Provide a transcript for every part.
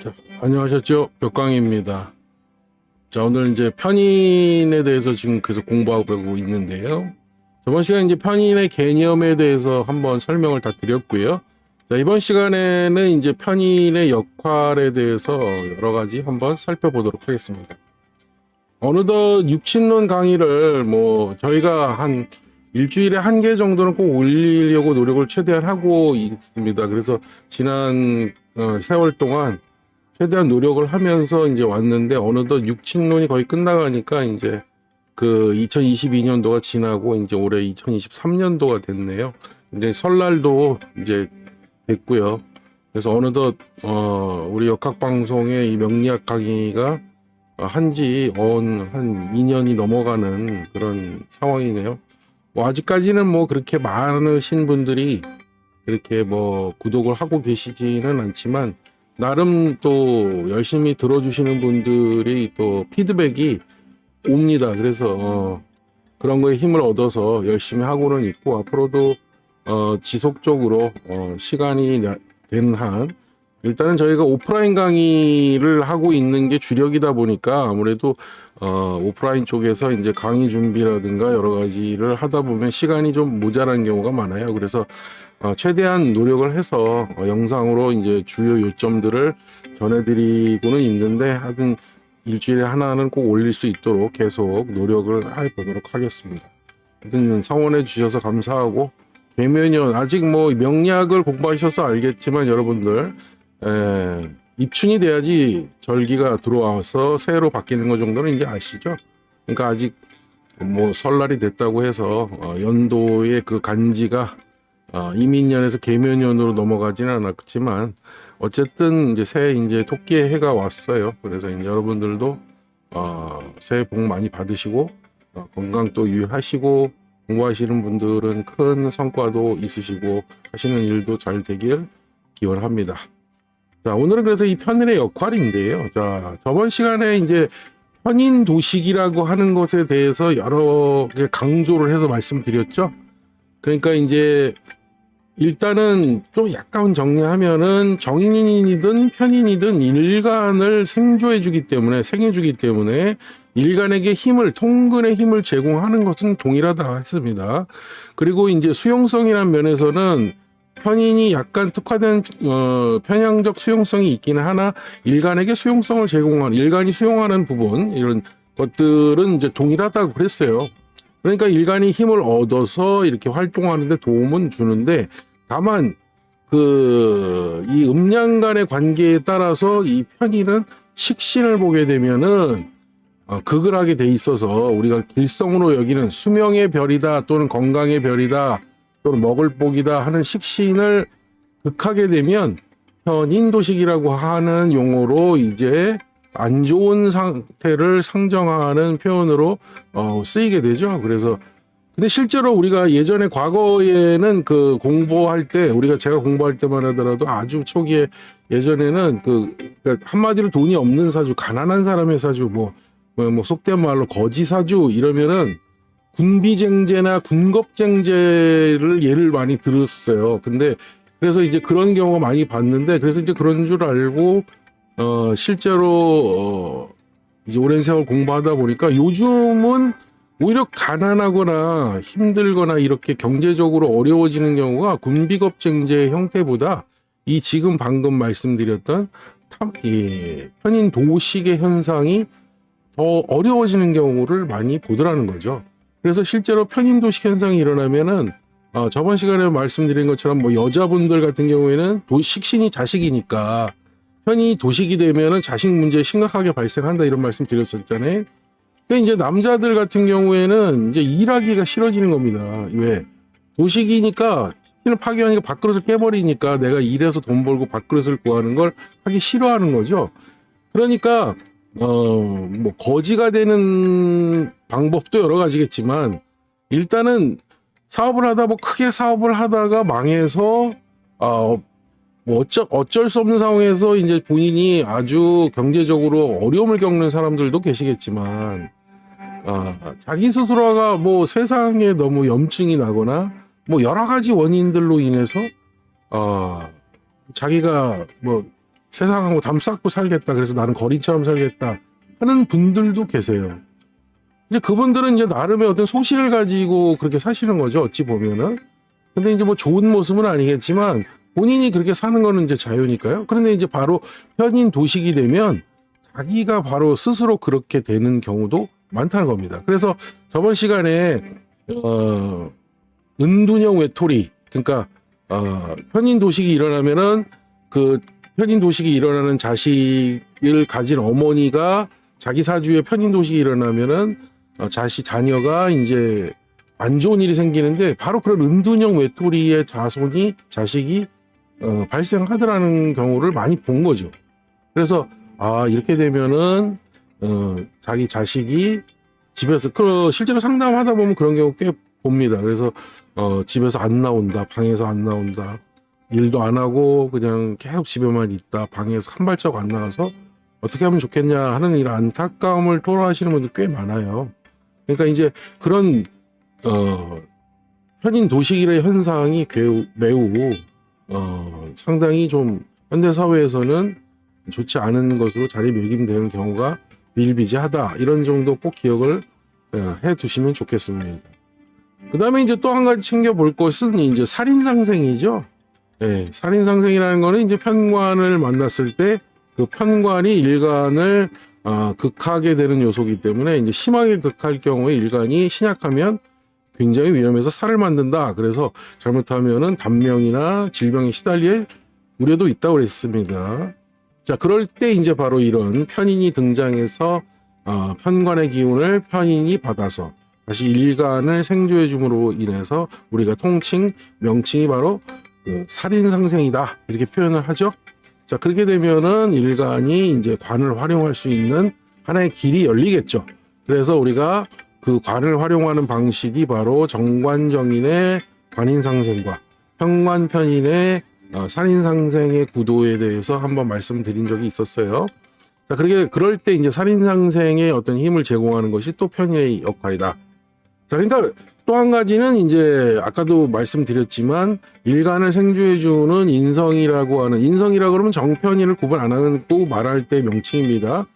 자, 안녕하셨죠? 벽광입니다. 자, 오늘 이제 편인에 대해서 지금 계속 공부하고 있는데요. 저번 시간에 이제 편인의 개념에 대해서 한번 설명을 다 드렸고요. 자, 이번 시간에는 이제 편인의 역할에 대해서 여러 가지 한번 살펴보도록 하겠습니다. 어느덧 육친론 강의를 저희가 한 일주일에 한 개 정도는 꼭 올리려고 노력을 최대한 하고 있습니다. 그래서 지난 세월 동안 최대한 노력을 하면서 이제 왔는데 어느덧 육친론이 거의 끝나가니까 이제 그 2022년도가 지나고 이제 올해 2023년도가 됐네요. 이제 설날도 이제 됐고요. 그래서 어느덧 우리 역학방송의 이 명리학 강의가 한지 한 2년이 넘어가는 그런 상황이네요. 아직까지는 그렇게 많으신 분들이 그렇게 구독을 하고 계시지는 않지만 나름 또 열심히 들어주시는 분들이 또 피드백이 옵니다. 그래서 그런 거에 힘을 얻어서 열심히 하고는 있고 앞으로도 지속적으로 시간이 되는 한 일단은 저희가 오프라인 강의를 하고 있는 게 주력이다 보니까 아무래도 오프라인 쪽에서 이제 강의 준비라든가 여러 가지를 하다 보면 시간이 좀 모자란 경우가 많아요. 그래서 최대한 노력을 해서 영상으로 이제 주요 요점들을 전해드리고는 있는데 하여튼 일주일에 하나는 꼭 올릴 수 있도록 계속 노력을 해보도록 하겠습니다. 하여튼 성원해 주셔서 감사하고 개묘년 아직 명리학을 공부하셔서 알겠지만 여러분들 입춘이 돼야지 절기가 들어와서 새해로 바뀌는 것 정도는 이제 아시죠? 그러니까 아직 설날이 됐다고 해서 연도의 그 간지가 이민년에서 개묘년으로 넘어가지는 않았지만 어쨌든 이제 새해 이제 토끼의 해가 왔어요. 그래서 이제 여러분들도 새해 복 많이 받으시고 건강 또 유의하시고 공부하시는 분들은 큰 성과도 있으시고 하시는 일도 잘 되길 기원합니다. 자, 오늘은 그래서 이 편인의 역할인데요. 자, 저번 시간에 이제 편인 도식이라고 하는 것에 대해서 여러 개 강조를 해서 말씀드렸죠. 그러니까 이제 일단은 좀 약간 정리하면은 정인이든 편인이든 일간을 생주기 때문에 일간에게 통근의 힘을 제공하는 것은 동일하다 했습니다. 그리고 이제 수용성이라는 면에서는 편인이 약간 특화된 편향적 수용성이 있기는 하나 일간에게 수용성을 제공하는 일간이 수용하는 부분 이런 것들은 이제 동일하다고 그랬어요. 그러니까 일간이 힘을 얻어서 이렇게 활동하는데 도움은 주는데 다만 이 음양 간의 관계에 따라서 이 편인은 식신을 보게 되면은 극을 하게 돼 있어서 우리가 길성으로 여기는 수명의 별이다 또는 건강의 별이다 또는 먹을 복이다 하는 식신을 극하게 되면 편인도식이라고 하는 용어로 이제 안 좋은 상태를 상정하는 표현으로 쓰이게 되죠. 그래서 근데 실제로 우리가 예전에 과거에는 그 공부할 때 제가 공부할 때만 하더라도 아주 초기에 예전에는 그러니까 한마디로 돈이 없는 사주, 가난한 사람의 사주, 속된 말로 거지 사주 이러면은 군비쟁제나 군겁쟁제를 예를 많이 들었어요. 근데 그래서 이제 그런 경우가 많이 봤는데 그래서 이제 그런 줄 알고 실제로 이제 오랜 세월 공부하다 보니까 요즘은 오히려 가난하거나 힘들거나 이렇게 경제적으로 어려워지는 경우가 군비겁쟁제의 형태보다 이 지금 방금 말씀드렸던 편인 도식의 현상이 더 어려워지는 경우를 많이 보더라는 거죠. 그래서 실제로 편인 도식 현상이 일어나면은 저번 시간에 말씀드린 것처럼 여자분들 같은 경우에는 식신이 자식이니까 편이 도식이 되면은 자식 문제 심각하게 발생한다 이런 말씀 드렸었잖아요. 근데 이제 남자들 같은 경우에는 이제 일하기가 싫어지는 겁니다. 왜? 도식이니까 식신을 파괴하니까 밥그릇을 깨버리니까 내가 일해서 돈 벌고 밥그릇을 구하는 걸 하기 싫어하는 거죠. 그러니까 거지가 되는 방법도 여러 가지겠지만 일단은 사업을 하다 크게 사업을 하다가 망해서 어쩔 수 없는 상황에서 이제 본인이 아주 경제적으로 어려움을 겪는 사람들도 계시겠지만 자기 스스로가 세상에 너무 염증이 나거나 여러 가지 원인들로 인해서 자기가 세상하고 담 쌓고 살겠다. 그래서 나는 거린처럼 살겠다 하는 분들도 계세요. 이제 그분들은 이제 나름의 어떤 소신을 가지고 그렇게 사시는 거죠. 어찌 보면은. 근데 이제 뭐 좋은 모습은 아니겠지만 본인이 그렇게 사는 거는 이제 자유니까요. 그런데 이제 바로 편인 도식이 되면 자기가 바로 스스로 그렇게 되는 경우도 많다는 겁니다. 그래서 저번 시간에 은둔형 외톨이, 그러니까 편인 도식이 일어나면은 그 편인 도식이 일어나는 자식을 가진 어머니가 자기 사주에 편인 도식이 일어나면은 자녀가 이제 안 좋은 일이 생기는데 바로 그런 은둔형 외톨이의 자식이 발생하더라는 경우를 많이 본 거죠. 그래서 이렇게 되면은 자기 자식이 집에서 실제로 상담하다 보면 그런 경우 꽤 봅니다. 그래서 집에서 안 나온다, 방에서 안 나온다, 일도 안 하고 그냥 계속 집에만 있다, 방에서 한 발자국 안 나가서 어떻게 하면 좋겠냐 하는 이런 안타까움을 토로하시는 분들 꽤 많아요. 그러니까 이제 그런 편인 도식이의 현상이 매우 상당히 좀 현대 사회에서는 좋지 않은 것으로 자리매김되는 경우가 비일비재하다. 이런 정도 꼭 기억을 해 두시면 좋겠습니다. 그 다음에 이제 또 한 가지 챙겨볼 것은 이제 살인상생이죠. 살인상생이라는 거는 이제 편관을 만났을 때 그 편관이 일간을 극하게 되는 요소이기 때문에 이제 심하게 극할 경우에 일간이 신약하면 굉장히 위험해서 살을 만든다. 그래서 잘못하면은 단명이나 질병에 시달릴 우려도 있다고 그랬습니다. 자, 그럴 때 이제 바로 이런 편인이 등장해서 편관의 기운을 편인이 받아서 다시 일간을 생조해 줌으로 인해서 우리가 명칭이 바로 그 살인상생이다 이렇게 표현을 하죠. 자, 그렇게 되면은 일간이 이제 관을 활용할 수 있는 하나의 길이 열리겠죠. 그래서 우리가 그 관을 활용하는 방식이 바로 정관정인의 관인상생과 편관편인의 살인상생의 구도에 대해서 한번 말씀드린 적이 있었어요. 자, 그럴 때 이제 살인상생의 어떤 힘을 제공하는 것이 또 편인의 역할이다. 자, 그러니까 또 한 가지는 이제 아까도 말씀드렸지만 일간을 생조해주는 인성이라고 그러면 정편인을 구분 안 하고 말할 때 명칭입니다.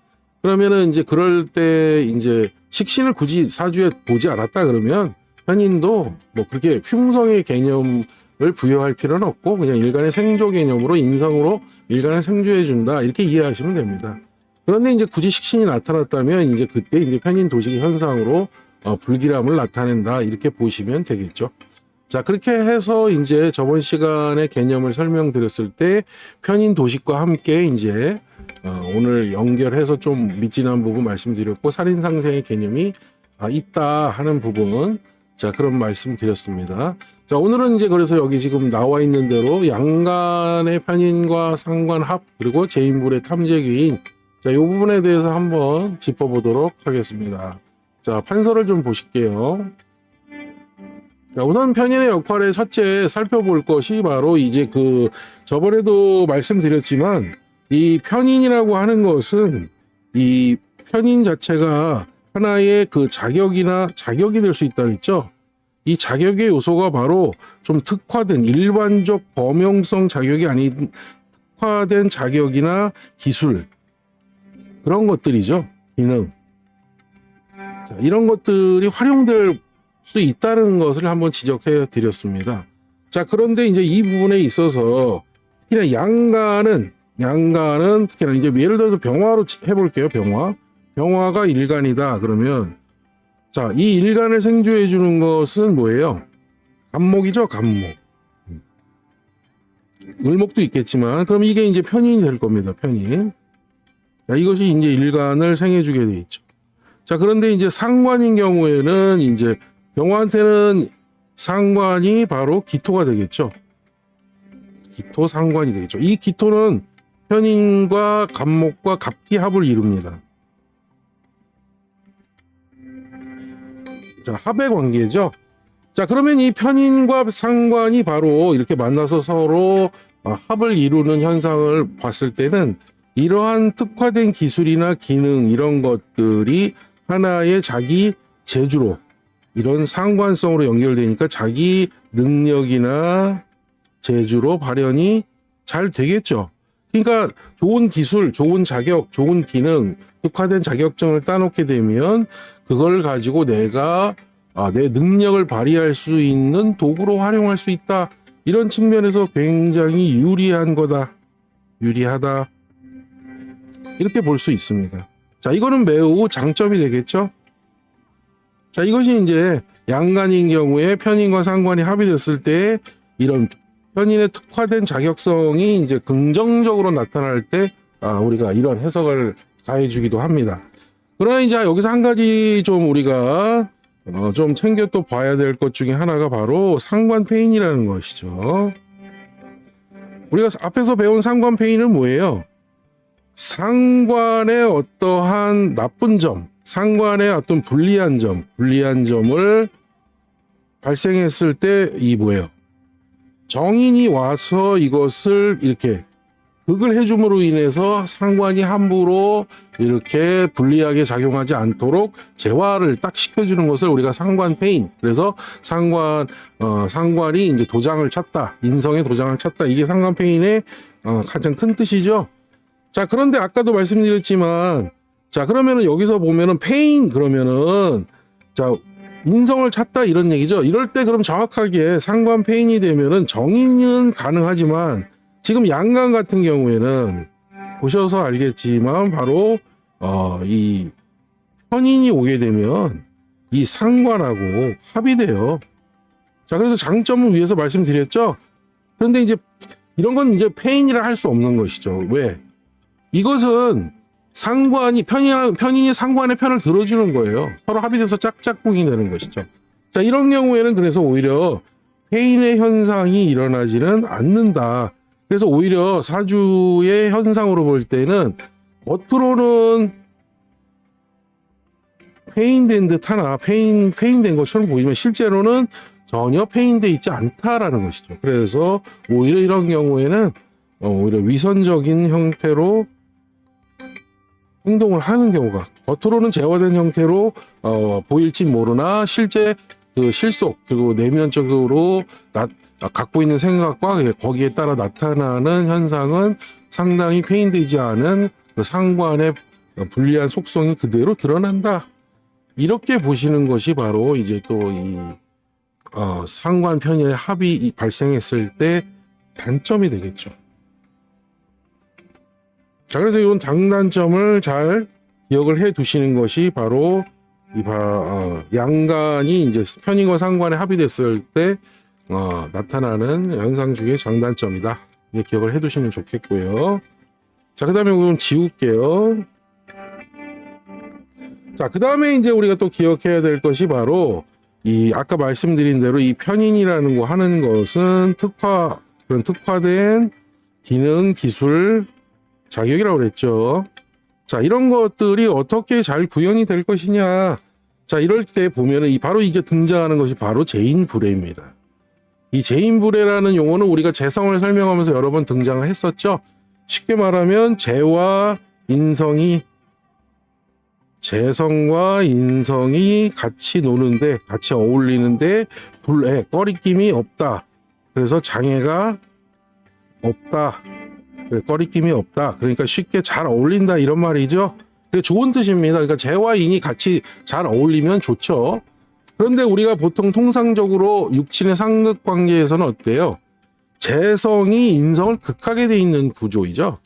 그러면은 이제 그럴 때 이제 식신을 굳이 사주에 보지 않았다 그러면 편인도 뭐 그렇게 흉성의 개념을 부여할 필요는 없고 그냥 일간의 생조 개념으로 인성으로 일간을 생조해 준다 이렇게 이해하시면 됩니다. 그런데 이제 굳이 식신이 나타났다면 이제 그때 이제 편인 도식의 현상으로 불길함을 나타낸다 이렇게 보시면 되겠죠. 자, 그렇게 해서 이제 저번 시간에 개념을 설명드렸을 때 편인 도식과 함께 이제 오늘 연결해서 좀 미진한 부분 말씀드렸고 살인상생의 개념이 있다 하는 부분, 자, 그런 말씀 드렸습니다. 자, 오늘은 이제 그래서 여기 지금 나와 있는 대로 양간의 편인과 상관합 그리고 제인불의 탐재기인, 자, 이 부분에 대해서 한번 짚어보도록 하겠습니다. 자, 판서를 좀 보실게요. 자, 우선 편인의 역할을 첫째 살펴볼 것이 바로 이제 저번에도 말씀드렸지만 이 편인이라고 하는 것은 이 편인 자체가 하나의 그 자격이 될 수 있다 그랬죠. 이 자격의 요소가 바로 좀 특화된 일반적 범용성 자격이 아닌 특화된 자격이나 기술, 그런 것들이죠. 기능. 자, 이런 것들이 활용될 수 있다는 것을 한번 지적해 드렸습니다. 자, 그런데 이제 이 부분에 있어서 특히나 양간은 특히나 이제 예를 들어서 병화로 해볼게요. 병화가 일간이다 그러면, 자, 이 일간을 생조해 주는 것은 뭐예요? 간목이죠. 간목. 을목도 있겠지만 그럼 이게 이제 편인이 될 겁니다. 편인. 자, 이것이 이제 일간을 생해 주게 돼 있죠. 자, 그런데 이제 상관인 경우에는 이제 병화한테는 상관이 바로 기토가 되겠죠. 기토 상관이 되겠죠. 이 기토는 편인과 간목과 갑기합을 이룹니다. 자, 합의 관계죠. 자, 그러면 이 편인과 상관이 바로 이렇게 만나서 서로 합을 이루는 현상을 봤을 때는 이러한 특화된 기술이나 기능 이런 것들이 하나의 자기 재주로 이런 상관성으로 연결되니까 자기 능력이나 재주로 발현이 잘 되겠죠. 그러니까 좋은 기술, 좋은 자격, 좋은 기능, 특화된 자격증을 따놓게 되면 그걸 가지고 내가 내 능력을 발휘할 수 있는 도구로 활용할 수 있다. 이런 측면에서 굉장히 유리한 거다. 유리하다. 이렇게 볼 수 있습니다. 자, 이거는 매우 장점이 되겠죠? 자, 이것이 이제 양간인 경우에 편인과 상관이 합의됐을 때 이런 편인의 특화된 자격성이 이제 긍정적으로 나타날 때 우리가 이런 해석을 가해주기도 합니다. 그러나 이제 여기서 한 가지 좀 우리가 좀 챙겨 또 봐야 될 것 중에 하나가 바로 상관폐인이라는 것이죠. 우리가 앞에서 배운 상관폐인은 뭐예요? 상관의 어떠한 나쁜 점, 상관의 어떤 불리한 점을 발생했을 때 이 뭐예요? 정인이 와서 이것을 이렇게 극을 해줌으로 인해서 상관이 함부로 이렇게 불리하게 작용하지 않도록 제화를 딱 시켜주는 것을 우리가 상관폐인. 그래서 상관이 이제 도장을 찼다, 인성의 도장을 찼다. 이게 상관폐인의 가장 큰 뜻이죠. 자, 그런데 아까도 말씀드렸지만, 자, 그러면은 여기서 보면은 페인 그러면은 자, 인성을 찾다 이런 얘기죠. 이럴 때 그럼 정확하게 상관 페인이 되면은 정인은 가능하지만 지금 양간 같은 경우에는 보셔서 알겠지만 바로 이 편인이 오게 되면 이 상관하고 합의돼요. 자, 그래서 장점을 위해서 말씀드렸죠. 그런데 이제 이런 건 이제 페인이라 할 수 없는 것이죠. 왜? 이것은 편인이 상관의 편을 들어주는 거예요. 서로 합의돼서 짝짝꿍이 되는 것이죠. 자, 이런 경우에는 그래서 오히려 페인의 현상이 일어나지는 않는다. 그래서 오히려 사주의 현상으로 볼 때는 겉으로는 페인된 듯 하나, 페인된 것처럼 보이지만 실제로는 전혀 페인돼 있지 않다라는 것이죠. 그래서 오히려 이런 경우에는 오히려 위선적인 형태로 행동을 하는 경우가 겉으로는 제어된 형태로 보일지 모르나 실제 그 실속 그리고 내면적으로 갖고 있는 생각과 거기에 따라 나타나는 현상은 상당히 페인되지 않은 그 상관의 불리한 속성이 그대로 드러난다. 이렇게 보시는 것이 바로 이제 또 이 상관 편인의 합이 발생했을 때 단점이 되겠죠. 자, 그래서 이런 장단점을 잘 기억을 해 두시는 것이 바로 양간이 이제 편인과 상관에 합의됐을 때 나타나는 현상 중의 장단점이다. 이게 기억을 해 두시면 좋겠고요. 자, 그 다음에 그럼 지울게요. 자, 그 다음에 이제 우리가 또 기억해야 될 것이 바로 이 아까 말씀드린 대로 이 편인이라는 거 하는 것은 그런 특화된 기능, 기술, 자격이라고 그랬죠. 자, 이런 것들이 어떻게 잘 구현이 될 것이냐. 자, 이럴 때 보면은 바로 이제 등장하는 것이 바로 재인불회입니다. 이 재인불회라는 용어는 우리가 재성을 설명하면서 여러 번 등장을 했었죠. 쉽게 말하면 재성과 인성이 같이 노는데, 같이 어울리는데 꺼리낌이 없다. 그래서 장애가 없다. 꺼리낌이 없다. 그러니까 쉽게 잘 어울린다 이런 말이죠. 좋은 뜻입니다. 그러니까 재와 인이 같이 잘 어울리면 좋죠. 그런데 우리가 보통 통상적으로 육친의 상극 관계에서는 어때요? 재성이 인성을 극하게 돼 있는 구조이죠.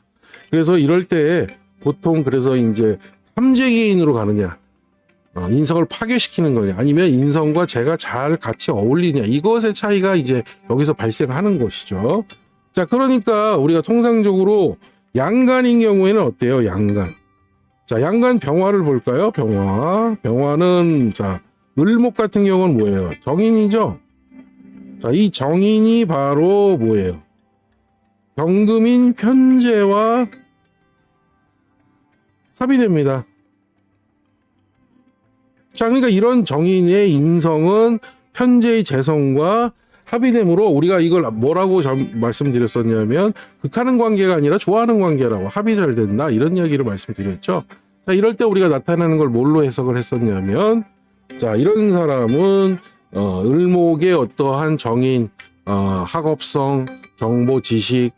그래서 이럴 때 보통 그래서 이제 삼재기인으로 가느냐, 인성을 파괴시키는 거냐, 아니면 인성과 재가 잘 같이 어울리냐, 이것의 차이가 이제 여기서 발생하는 것이죠. 자, 그러니까 우리가 통상적으로 양간인 경우에는 어때요? 양간. 자, 양간 병화를 볼까요? 병화는 자, 을목 같은 경우는 뭐예요? 정인이죠. 자, 이 정인이 바로 뭐예요? 경금인 편재와 합의됩니다. 자, 그러니까 이런 정인의 인성은 편재의 재성과 합의됨으로 우리가 이걸 뭐라고 말씀드렸었냐면 극하는 관계가 아니라 좋아하는 관계라고, 합의 잘 된다 이런 이야기를 말씀드렸죠. 자, 이럴 때 우리가 나타나는 걸 뭘로 해석을 했었냐면, 자, 이런 사람은 을목의 어떠한 정인, 학업성, 정보, 지식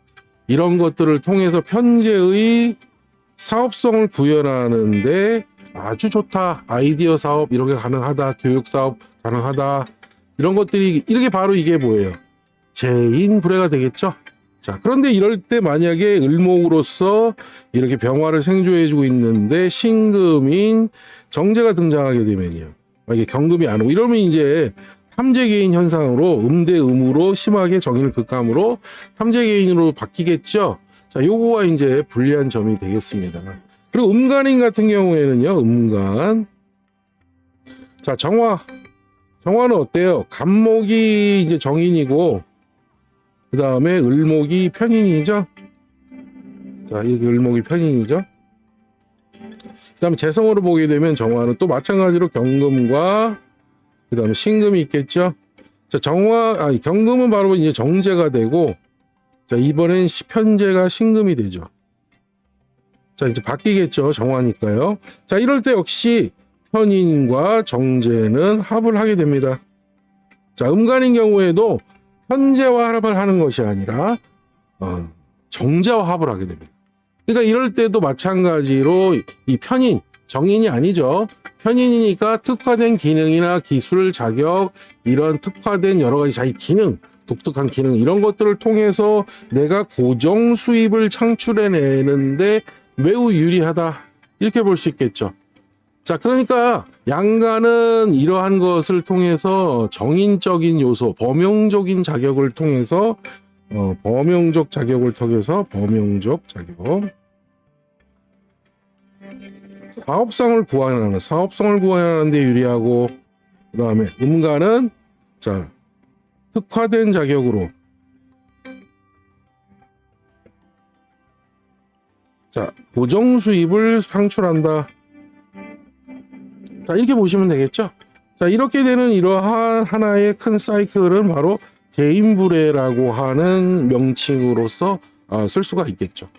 이런 것들을 통해서 편제의 사업성을 구현하는데 아주 좋다. 아이디어 사업 이런 게 가능하다. 교육 사업 가능하다. 이런 것들이 이렇게 바로 이게 뭐예요? 재인불회가 되겠죠. 자, 그런데 이럴 때 만약에 을목으로서 이렇게 병화를 생조해주고 있는데 신금인 정제가 등장하게 되면요. 이게 경금이 안 오고 이러면 이제 탐재개인 현상으로 음대 음으로 심하게 정인을 극감으로 탐재개인으로 바뀌겠죠. 자, 요거가 이제 불리한 점이 되겠습니다. 그리고 음간인 같은 경우에는요, 음간. 자, 정화는 어때요? 간목이 이제 정인이고, 그 다음에 을목이 편인이죠. 자, 이렇게 을목이 편인이죠. 그 다음에 재성으로 보게 되면 정화는 또 마찬가지로 경금과 그 다음에 신금이 있겠죠. 자, 경금은 바로 이제 정제가 되고, 자, 이번엔 편제가 신금이 되죠. 자, 이제 바뀌겠죠. 정화니까요. 자, 이럴 때 역시 편인과 정제는 합을 하게 됩니다. 자, 음간인 경우에도 편제와 합을 하는 것이 아니라 정제와 합을 하게 됩니다. 그러니까 이럴 때도 마찬가지로 이 편인, 정인이 아니죠. 편인이니까 특화된 기능이나 기술, 자격, 이런 특화된 여러 가지 자기 기능, 독특한 기능 이런 것들을 통해서 내가 고정 수입을 창출해내는데 매우 유리하다. 이렇게 볼 수 있겠죠. 자, 그러니까 양간은 이러한 것을 통해서 정인적인 요소, 범용적인 자격을 통해서 범용적 자격 사업성을 구현하는 데 유리하고 그 다음에 음간은 자 특화된 자격으로 자 고정 수입을 창출한다. 자, 이렇게 보시면 되겠죠. 자, 이렇게 되는 이러한 하나의 큰 사이클은 바로 재인불회라고 하는 명칭으로서 쓸 수가 있겠죠.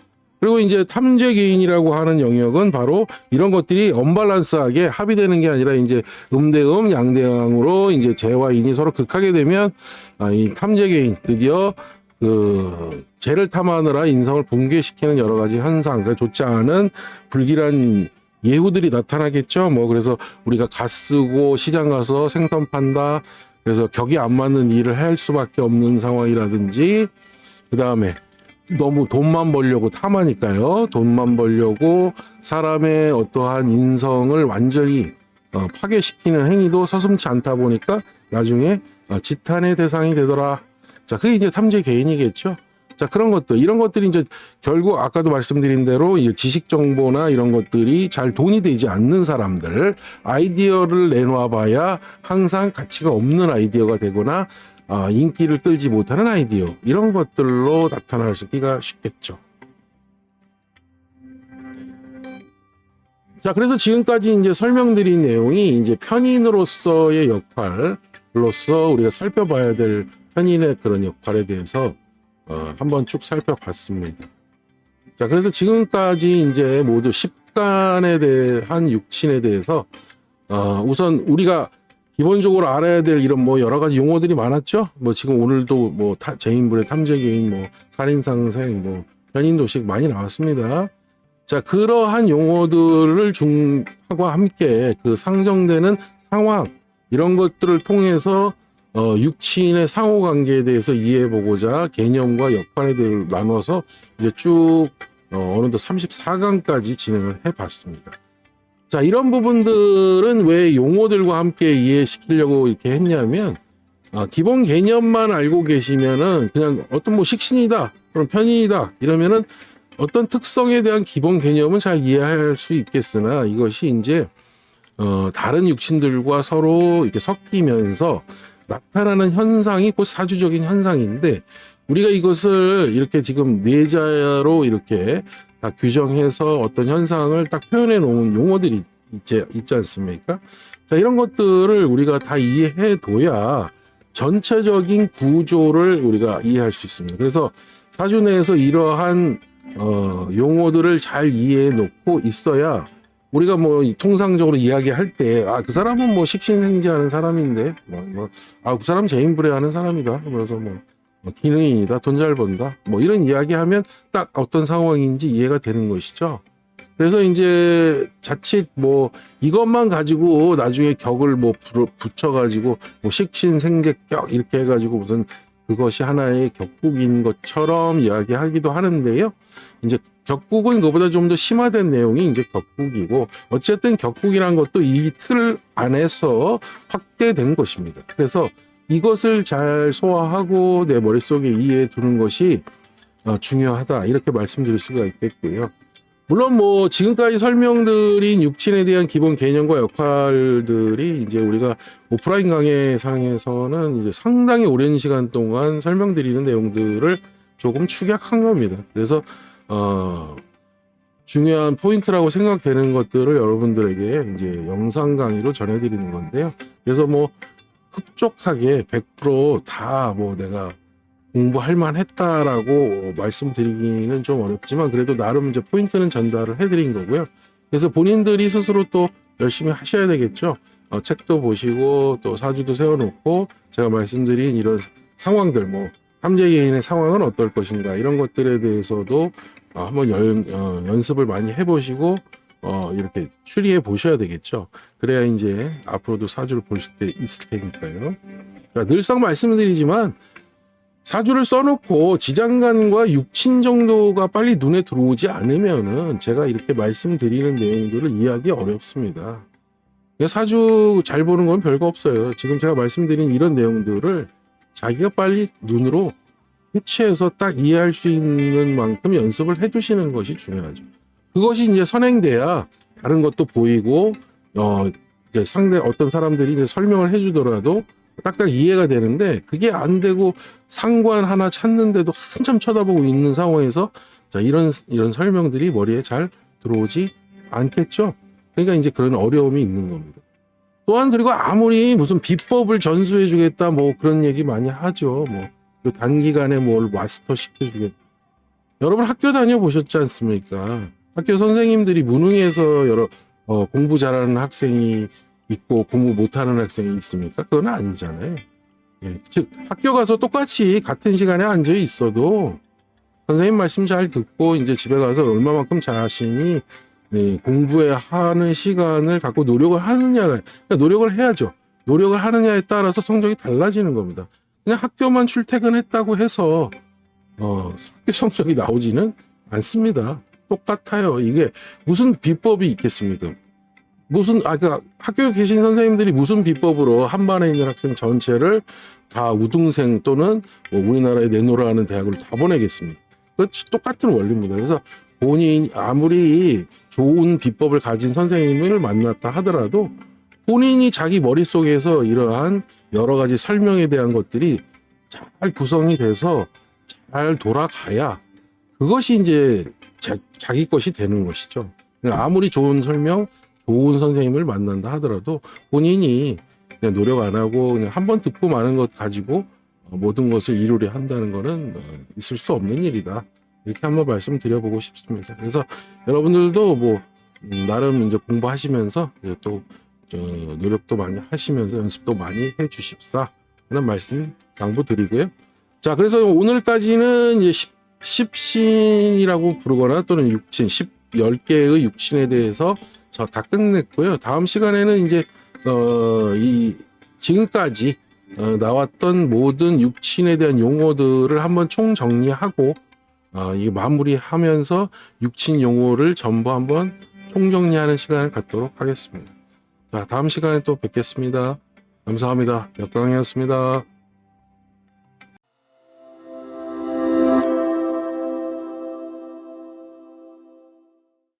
그리고 이제 탐재개인이라고 하는 영역은 바로 이런 것들이 언밸런스하게 합의되는 게 아니라 이제 음대음, 양대양으로 이제 재와 인이 서로 극하게 되면 이 탐재개인 드디어 그 재를 탐하느라 인성을 붕괴시키는 여러 가지 현상, 그러니까 좋지 않은 불길한 예후들이 나타나겠죠. 뭐 그래서 우리가 갓 쓰고 시장 가서 생선 판다. 그래서 격이 안 맞는 일을 할 수밖에 없는 상황이라든지 그 다음에 너무 돈만 벌려고 탐하니까요. 돈만 벌려고 사람의 어떠한 인성을 완전히 파괴시키는 행위도 서슴지 않다 보니까 나중에 지탄의 대상이 되더라. 자, 그게 이제 탐재 개인이겠죠. 자, 그런 것들, 이런 것들이 이제 결국 아까도 말씀드린 대로 지식 정보나 이런 것들이 잘 돈이 되지 않는 사람들, 아이디어를 내놔 봐야 항상 가치가 없는 아이디어가 되거나 인기를 끌지 못하는 아이디어, 이런 것들로 나타날 수가 쉽겠죠. 자, 그래서 지금까지 이제 설명드린 내용이 이제 편인으로서의 역할로서 우리가 살펴봐야 될 편인의 그런 역할에 대해서 한번 쭉 살펴봤습니다. 자, 그래서 지금까지 이제 모두 10간에 대한 육친에 대해서 우선 우리가 기본적으로 알아야 될 이런 뭐 여러 가지 용어들이 많았죠. 뭐 지금 오늘도 뭐 재인불의 탐재개인, 뭐 살인상생, 뭐 편인도식 많이 나왔습니다. 자, 그러한 용어들을 하고 함께 그 상정되는 상황 이런 것들을 통해서 육친의 상호관계에 대해서 이해해보고자 개념과 역할에 대해 나눠서 이제 쭉 어느덧 34강까지 진행을 해봤습니다. 자, 이런 부분들은 왜 용어들과 함께 이해시키려고 이렇게 했냐면 기본 개념만 알고 계시면은 그냥 어떤 뭐 식신이다, 그럼 편인이다 이러면은 어떤 특성에 대한 기본 개념은 잘 이해할 수 있겠으나 이것이 이제 다른 육친들과 서로 이렇게 섞이면서 나타나는 현상이 곧 사주적인 현상인데 우리가 이것을 이렇게 지금 내자로 이렇게 다 규정해서 어떤 현상을 딱 표현해 놓은 용어들이 있지 않습니까? 자, 이런 것들을 우리가 다 이해해 둬야 전체적인 구조를 우리가 이해할 수 있습니다. 그래서 사주 내에서 이러한 용어들을 잘 이해해 놓고 있어야 우리가 뭐 통상적으로 이야기할 때 그 사람은 뭐 식신행지하는 사람인데 그 사람 재인불회하는 사람이다. 그래서 뭐 기능인이다, 돈 잘 번다, 뭐 이런 이야기하면 딱 어떤 상황인지 이해가 되는 것이죠. 그래서 이제 자칫 뭐 이것만 가지고 나중에 격을 뭐 붙여가지고 뭐 식신생제격 이렇게 해가지고 무슨 그것이 하나의 격국인 것처럼 이야기하기도 하는데요. 이제 격국은 그보다 좀 더 심화된 내용이 이제 격국이고, 어쨌든 격국이란 것도 이 틀 안에서 확대된 것입니다. 그래서 이것을 잘 소화하고 내 머릿속에 이해해 두는 것이 중요하다, 이렇게 말씀드릴 수가 있겠고요. 물론 뭐 지금까지 설명드린 육친에 대한 기본 개념과 역할들이 이제 우리가 오프라인 강의상에서는 이제 상당히 오랜 시간 동안 설명드리는 내용들을 조금 축약한 겁니다. 그래서 중요한 포인트라고 생각되는 것들을 여러분들에게 이제 영상 강의로 전해드리는 건데요. 그래서 뭐 흡족하게 100% 뭐 내가 공부할 만했다라고 말씀드리기는 좀 어렵지만, 그래도 나름 이제 포인트는 전달을 해드린 거고요. 그래서 본인들이 스스로 또 열심히 하셔야 되겠죠. 책도 보시고 또 사주도 세워놓고 제가 말씀드린 이런 상황들, 뭐 탐재개인의 상황은 어떨 것인가, 이런 것들에 대해서도 한번 연습을 많이 해보시고 이렇게 추리해 보셔야 되겠죠. 그래야 이제 앞으로도 사주를 보실 때 있을 테니까요. 그러니까 늘상 말씀드리지만 사주를 써놓고 지장간과 육친 정도가 빨리 눈에 들어오지 않으면은 제가 이렇게 말씀드리는 내용들을 이해하기 어렵습니다. 사주 잘 보는 건 별거 없어요. 지금 제가 말씀드린 이런 내용들을 자기가 빨리 눈으로 캐치해서 딱 이해할 수 있는 만큼 연습을 해두시는 것이 중요하죠. 그것이 이제 선행돼야 다른 것도 보이고 이제 상대 어떤 사람들이 이제 설명을 해주더라도 딱딱 이해가 되는데, 그게 안 되고 상관 하나 찾는데도 한참 쳐다보고 있는 상황에서 자, 이런 설명들이 머리에 잘 들어오지 않겠죠. 그러니까 이제 그런 어려움이 있는 겁니다. 또한 그리고 아무리 무슨 비법을 전수해 주겠다 뭐 그런 얘기 많이 하죠. 뭐 단기간에 뭘 마스터 시켜주겠다. 여러분 학교 다녀보셨지 않습니까? 학교 선생님들이 무능해서 공부 잘하는 학생이 있고 공부 못하는 학생이 있습니까? 그건 아니잖아요. 예, 즉 학교 가서 똑같이 같은 시간에 앉아 있어도 선생님 말씀 잘 듣고 이제 집에 가서 얼마만큼 자신이 공부에 하는 시간을 갖고 노력을 하느냐, 그러니까 노력을 해야죠. 노력을 하느냐에 따라서 성적이 달라지는 겁니다. 그냥 학교만 출퇴근했다고 해서 학교 성적이 나오지는 않습니다. 똑같아요. 이게 무슨 비법이 있겠습니까? 그러니까 학교에 계신 선생님들이 무슨 비법으로 한 반에 있는 학생 전체를 다 우등생 또는 뭐 우리나라에 내놓으라 하는 대학으로 다 보내겠습니까? 그 똑같은 원리입니다. 그래서 본인 아무리 좋은 비법을 가진 선생님을 만났다 하더라도 본인이 자기 머릿속에서 이러한 여러 가지 설명에 대한 것들이 잘 구성이 돼서 잘 돌아가야 그것이 이제 자기 것이 되는 것이죠. 아무리 좋은 설명, 좋은 선생님을 만난다 하더라도 본인이 그냥 노력 안 하고 그냥 한 번 듣고 마는 것 가지고 모든 것을 이루려 한다는 것은 있을 수 없는 일이다. 이렇게 한번 말씀드려보고 싶습니다. 그래서 여러분들도 뭐 나름 이제 공부하시면서 이제 또 노력도 많이 하시면서 연습도 많이 해주십사 하는 말씀 당부드리고요. 자, 그래서 오늘까지는 이제 십신이라고 부르거나 또는 육친, 10개의 육친에 대해서 다 끝냈고요. 다음 시간에는 이제 지금까지 나왔던 모든 육친에 대한 용어들을 한번 총정리하고 이 마무리하면서 육친 용어를 전부 한번 총정리하는 시간을 갖도록 하겠습니다. 자, 다음 시간에 또 뵙겠습니다. 감사합니다. 역광이었습니다.